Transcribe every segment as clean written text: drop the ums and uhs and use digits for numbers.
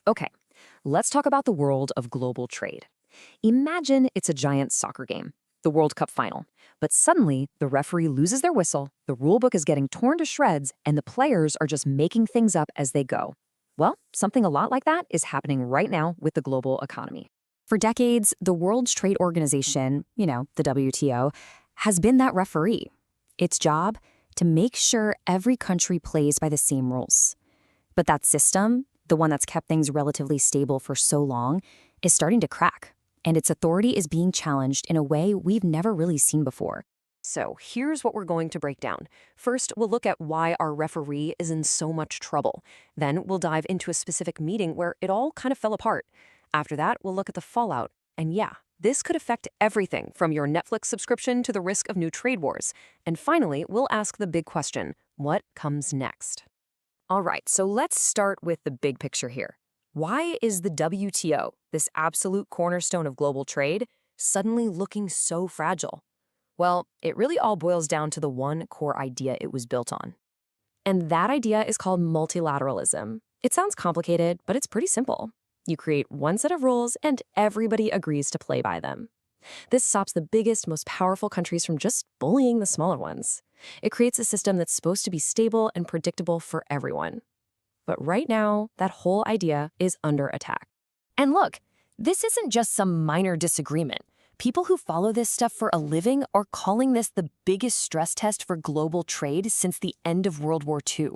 Okay, let's talk about the world of global trade. Imagine it's a giant soccer game, the World Cup final. But suddenly, the referee loses their whistle, the rulebook is getting torn to shreds, and the players are just making things up as they go. Well, something a lot like that is happening right now with the global economy. For decades, the World Trade Organization, the WTO, has been that referee. Its job? To make sure every country plays by the same rules. But that system, the one that's kept things relatively stable for so long, is starting to crack, and its authority is being challenged in a way we've never really seen before. So here's what we're going to break down. First, we'll look at why our referee is in so much trouble. Then we'll dive into a specific meeting where it all kind of fell apart. After that, we'll look at the fallout. And yeah, this could affect everything from your Netflix subscription to the risk of new trade wars. And finally, we'll ask the big question, what comes next? All right, so let's start with the big picture here. Why is the WTO, this absolute cornerstone of global trade, suddenly looking so fragile? Well, it really all boils down to the one core idea it was built on. And that idea is called multilateralism. It sounds complicated, but it's pretty simple. You create one set of rules, and everybody agrees to play by them. This stops the biggest, most powerful countries from just bullying the smaller ones. It creates a system that's supposed to be stable and predictable for everyone. But right now, that whole idea is under attack. And look, this isn't just some minor disagreement. People who follow this stuff for a living are calling this the biggest stress test for global trade since the end of World War II.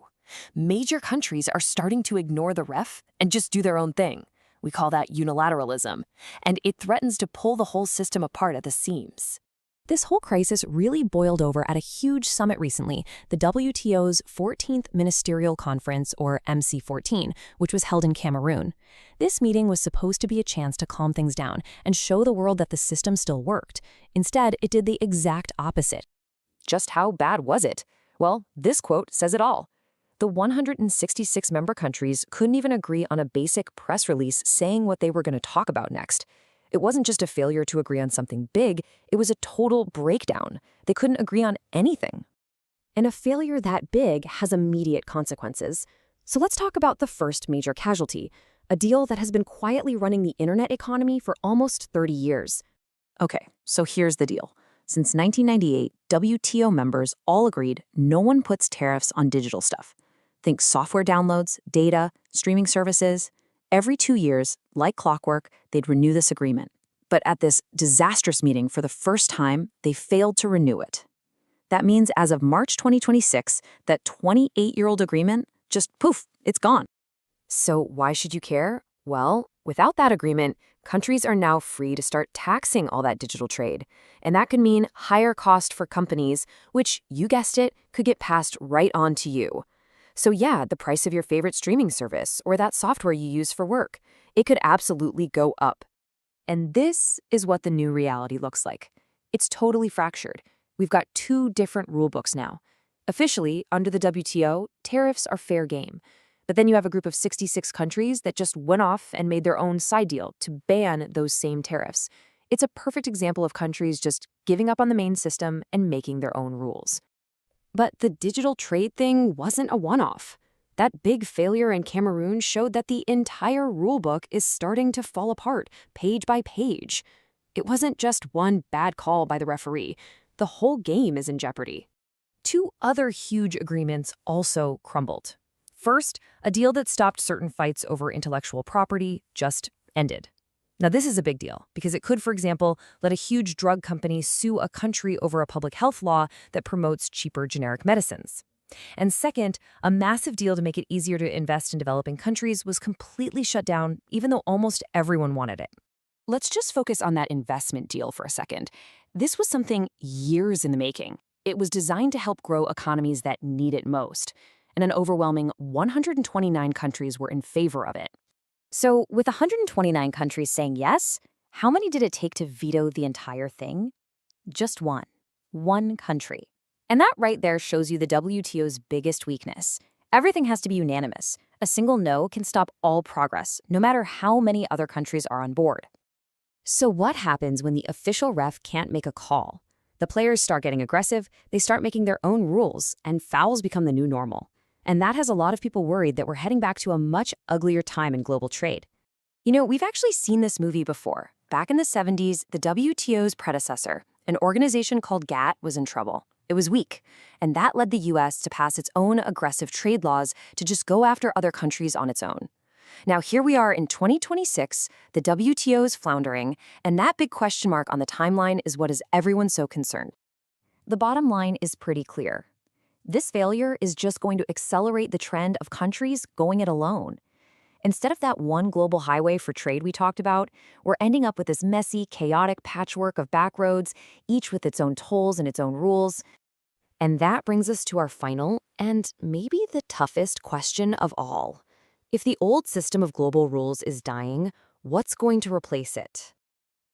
Major countries are starting to ignore the ref and just do their own thing. We call that unilateralism, and it threatens to pull the whole system apart at the seams. This whole crisis really boiled over at a huge summit recently, the WTO's 14th Ministerial Conference, or MC14, which was held in Cameroon. This meeting was supposed to be a chance to calm things down and show the world that the system still worked. Instead, it did the exact opposite. Just how bad was it? Well, this quote says it all. The 166 member countries couldn't even agree on a basic press release saying what they were going to talk about next. It wasn't just a failure to agree on something big, it was a total breakdown. They couldn't agree on anything. And a failure that big has immediate consequences. So let's talk about the first major casualty, a deal that has been quietly running the internet economy for almost 30 years. Okay, so here's the deal. Since 1998, WTO members all agreed no one puts tariffs on digital stuff. Think software downloads, data, streaming services. Every 2 years, like clockwork, they'd renew this agreement. But at this disastrous meeting, for the first time, they failed to renew it. That means as of March 2026, that 28-year-old agreement, just poof, it's gone. So why should you care? Well, without that agreement, countries are now free to start taxing all that digital trade. And that could mean higher cost for companies, which, you guessed it, could get passed right on to you. So yeah, the price of your favorite streaming service or that software you use for work, it could absolutely go up. And this is what the new reality looks like. It's totally fractured. We've got two different rulebooks now. Officially, under the WTO, tariffs are fair game. But then you have a group of 66 countries that just went off and made their own side deal to ban those same tariffs. It's a perfect example of countries just giving up on the main system and making their own rules. But the digital trade thing wasn't a one-off. That big failure in Cameroon showed that the entire rulebook is starting to fall apart, page by page. It wasn't just one bad call by the referee. The whole game is in jeopardy. Two other huge agreements also crumbled. First, a deal that stopped certain fights over intellectual property just ended. Now, this is a big deal because it could, for example, let a huge drug company sue a country over a public health law that promotes cheaper generic medicines. And second, a massive deal to make it easier to invest in developing countries was completely shut down, even though almost everyone wanted it. Let's just focus on that investment deal for a second. This was something years in the making. It was designed to help grow economies that need it most, and an overwhelming 129 countries were in favor of it. So with 129 countries saying yes, how many did it take to veto the entire thing? Just one. One country. And that right there shows you the WTO's biggest weakness. Everything has to be unanimous. A single no can stop all progress, no matter how many other countries are on board. So what happens when the official ref can't make a call? The players start getting aggressive, they start making their own rules, and fouls become the new normal. And that has a lot of people worried that we're heading back to a much uglier time in global trade. You know, we've actually seen this movie before. Back in the 70s, the WTO's predecessor, an organization called GATT, was in trouble. It was weak, and that led the U.S. to pass its own aggressive trade laws to just go after other countries on its own. Now, here we are in 2026, the WTO is floundering, and that big question mark on the timeline is what has everyone so concerned. The bottom line is pretty clear. This failure is just going to accelerate the trend of countries going it alone. Instead of that one global highway for trade we talked about, we're ending up with this messy, chaotic patchwork of backroads, each with its own tolls and its own rules. And that brings us to our final, and maybe the toughest question of all. If the old system of global rules is dying, what's going to replace it?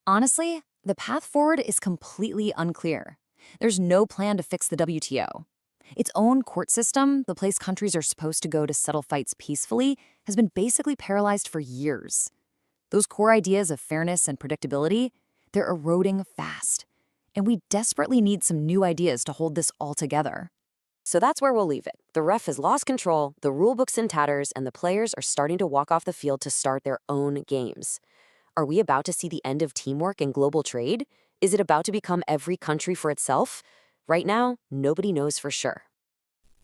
Honestly, the path forward is completely unclear. There's no plan to fix the WTO. Its own court system, the place countries are supposed to go to settle fights peacefully, has been basically paralyzed for years. Those core ideas of fairness and predictability, they're eroding fast. And we desperately need some new ideas to hold this all together. So that's where we'll leave it. The ref has lost control, the rulebook's in tatters, and the players are starting to walk off the field to start their own games. Are we about to see the end of teamwork in global trade? Is it about to become every country for itself? Right now, nobody knows for sure.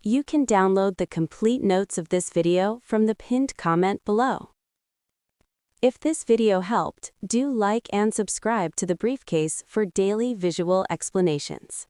You can download the complete notes of this video from the pinned comment below. If this video helped, do like and subscribe to the BriefCase for daily visual explanations.